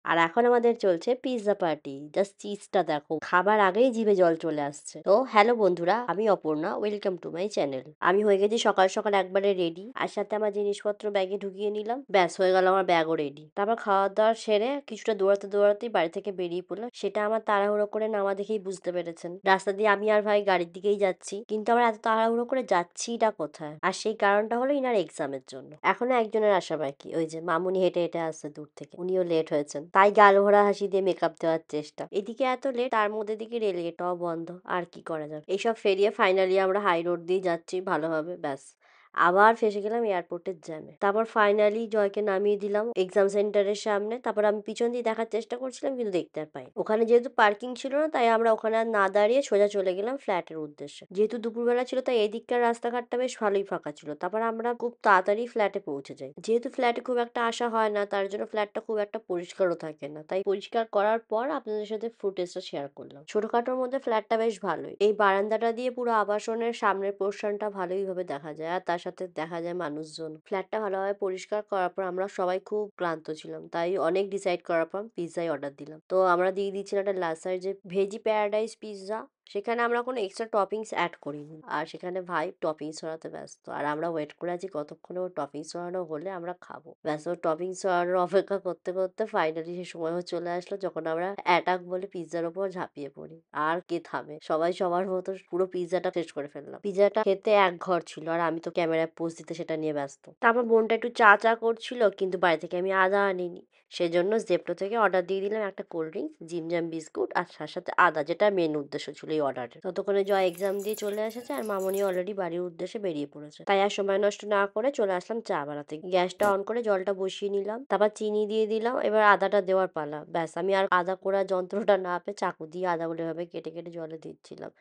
আর এখন আমাদের চলছে পিৎজা পার্টি। জাস্ট চিজটা দেখো, খাবার আগেই জিভে জল চলে আসছে। তো হ্যালো বন্ধুরা, আমি Aparna, welcome to my channel. আমি হয়ে গেছি সকাল সকাল একবারে রেডি, আর সাথে আমার জিনিসপত্র ব্যাগে ঢুকিয়ে নিলাম। ব্যাস হয়ে গেল আমার ব্যাগও রেডি। তারপর খাওয়া দাওয়া সেরে কিছুটা দৌড়াতে দৌড়াতেই বাড়ি থেকে বেরিয়ে পড়লাম। সেটা আমার তাড়াহুড়ো করে নামা দেখেই বুঝতে পেরেছেন। রাস্তা দিয়ে আমি আর ভাই গাড়ির দিকেই যাচ্ছি, কিন্তু আমরা এত তাড়াহুড়ো করে যাচ্ছিটা কোথায়? আর সেই কারণটা হলো ইনার এক্সামের জন্য। এখনো একজনের আশা বাকি, ওই যে মামুনি হেঁটে হেঁটে আসছে দূর থেকে, উনিও লেট হয়েছেন, তাই গাল ভরা হাসি দিয়ে মেকআপ দেওয়ার চেষ্টা। এদিকে এত লেট, তার মধ্যে দিকে রেলগেটটাও বন্ধ। আর কি করা যাবে? এইসব ফেরিয়ে ফাইনালি আমরা হাই রোড দিয়ে যাচ্ছি ভালোভাবে। ব্যাস আবার ফেসে গেলাম এয়ারপোর্টের জ্যামে। তারপর ফাইনালি জয়কে নামিয়ে দিলাম এক্সাম সেন্টারের সামনে। তারপর আমি পিছন দিয়ে দেখার চেষ্টা করছিলাম, কিন্তু দেখতে আর পাই ওখানে যেহেতু পার্কিং ছিল না, তাই আমরা ওখানে আর না দাঁড়িয়ে সোজা চলে গেলাম ফ্ল্যাটের উদ্দেশ্যে। যেহেতু দুপুরবেলা ছিল, তাই এদিককার রাস্তাঘাটটা বেশ ভালোই ফাঁকা ছিল। তারপর আমরা খুব তাড়াতাড়ি ফ্ল্যাটে পৌঁছে যাই। যেহেতু ফ্ল্যাটে খুব একটা আসা হয় না, তার জন্য ফ্ল্যাটটা খুব একটা পরিষ্কারও থাকে না, তাই পরিষ্কার করার পর আপনাদের সাথে ফুটেজটা শেয়ার করলাম। ছোটখাটোর মধ্যে ফ্ল্যাটটা বেশ ভালোই। এই বারান্দাটা দিয়ে পুরো আবাসনের সামনের পোর্শনটা ভালোই ভাবে দেখা যায়, আর তার সাথে দেখা যায় মানুষজন। ফ্ল্যাটটা ভালোভাবে পরিষ্কার করার পর আমরা সবাই খুব ক্লান্ত ছিলাম, তাই অনেক ডিসাইড করার পর পিৎজাই অর্ডার দিলাম। তো আমরা দিয়ে দিচ্ছিলাম একটা লাসার যে ভেজি প্যারাডাইস পিৎজা। সেখানে আমরা কোনো এক্সট্রা টপিংস অ্যাড করিনি, আর সেখানে ভাই টপিংস ছড়াতে ব্যস্ত, আর আমরা ওয়েট করে আছি কতক্ষণে ও টপিংস ছড়ানো হলে আমরা খাবো। ব্যাস ও টপিংস ছড়ানোর অপেক্ষা করতে করতে ফাইনালি সে সময়ও চলে আসলো, যখন আমরা অ্যাটাক বলে পিৎজার ওপর ঝাঁপিয়ে পড়ি। আর কে থামে, সবাই সবার মতো পুরো পিৎজাটা শেষ করে ফেললাম। পিৎজাটা খেতে এক ঘর ছিল, আর আমি তো ক্যামেরায় পোজ দিতে সেটা নিয়ে ব্যস্ত। তারপর বোনটা একটু চা চা করছিল, কিন্তু বাড়ি থেকে আমি আদা আনিনি, সেজন্য জেপ্টো থেকে অর্ডার দিয়ে দিলাম একটা কোল্ড ড্রিঙ্কস, জিমজাম বিস্কুট, আর তার সাথে আদা, যেটা মেন উদ্দেশ্য ছিল এই অর্ডারের। ততক্ষণে জয় এক্সাম দিয়ে চলে এসেছে, আর মামনি অলরেডি বাড়ির উদ্দেশ্যে বেরিয়ে পড়েছে। তাই আর সময় নষ্ট না করে চলে আসলাম চা বানাতে। গ্যাসটা অন করে জলটা বসিয়ে নিলাম, তারপর চিনি দিয়ে দিলাম। এবার আদাটা দেওয়ার পালা। ব্যাস আমি আর আদা কোড়া যন্ত্রটা না পেয়ে চাকু দিয়ে আদাগুলো এভাবে কেটে কেটে জলে দিচ্ছিলাম।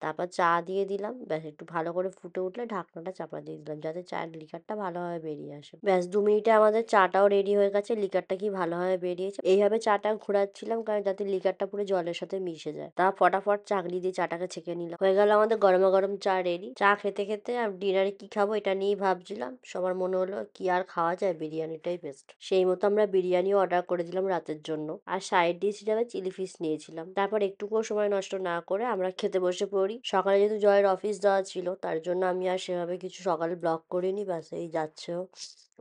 তারপর চা দিয়ে দিলাম। ব্যাস একটু ভালো করে ফুটে উঠলে ঢাকনাটা চাপা দিয়ে দিলাম, যাতে চায়ের লিকারটা ভালোভাবে বেরিয়ে আসে। ব্যাস 2 মিনিটে আমাদের চাটাও রেডি হয়ে গেছে। লিকারটা কি ভালোভাবে বেরিয়েছে। এইভাবে চাটা ঘোরাচ্ছিলাম, কারণ যাতে লিকারটা পুরো জলের সাথে মিশে যায়। তা ফটাফট চাকলি দিয়ে চাটাকে ছেঁকে নিলাম। হয়ে গেল আমাদের গরমা গরম চা রেডি। চা খেতে খেতে আর ডিনারে কি খাবো এটা নিয়েই ভাবছিলাম। সবার মনে হলো কি আর খাওয়া যায়, বিরিয়ানিটাই বেস্ট। সেই মতো আমরা বিরিয়ানিও অর্ডার করে দিলাম রাতের জন্য, আর সাইড ডিশ হিসাবে চিলি ফিশ নিয়েছিলাম। তারপর একটুকুও সময় নষ্ট না করে আমরা খেতে বসে পড়ি। সকালে যেহেতু জয়ের অফিস যাওয়া ছিল, তার জন্য আমি আর সেভাবে কিছু সকালে ব্লগ করিনি। ব্যাস এই যাচ্ছে ও,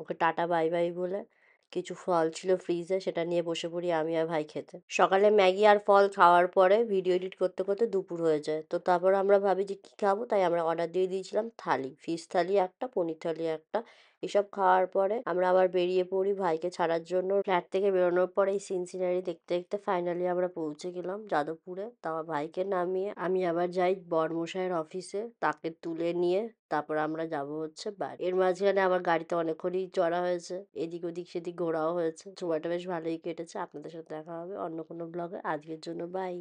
ওকে টাটা বাই বাই বলে কিছু ফল ছিল ফ্রিজে, সেটা নিয়ে বসে পড়ি আমি আর ভাই খেতে। সকালে ম্যাগি আর ফল খাওয়ার পরে ভিডিও এডিট করতে করতে দুপুর হয়ে যায়। তো তারপর আমরা ভাবি যে কী খাবো, তাই আমরা অর্ডার দিয়ে দিয়েছিলাম থালি, ফিশ থালি একটা, পনির থালি একটা। এসব খাওয়ার পরে আমরা আবার বেরিয়ে পড়ি ভাইকে ছাড়ার জন্য। ফ্ল্যাট থেকে বেরোনোর পরে এই সিন সিনারি দেখতে দেখতে ফাইনালি আমরা পৌঁছে গেলাম যাদবপুরে। তারপর ভাইকে নামিয়ে আমি আবার যাই বরমশাইয়ের অফিসে, তাকে তুলে নিয়ে তারপর আমরা যাব হচ্ছে বাড়ি। এর মাঝখানে আমার গাড়িতে অনেকক্ষণই চড়া হয়েছে, এদিক ওদিক সেদিক ঘোরাও হয়েছে। সময়টা বেশ ভালোই কেটেছে। আপনাদের সাথে দেখা হবে অন্য কোনো ব্লগে। আজকের জন্য বাই।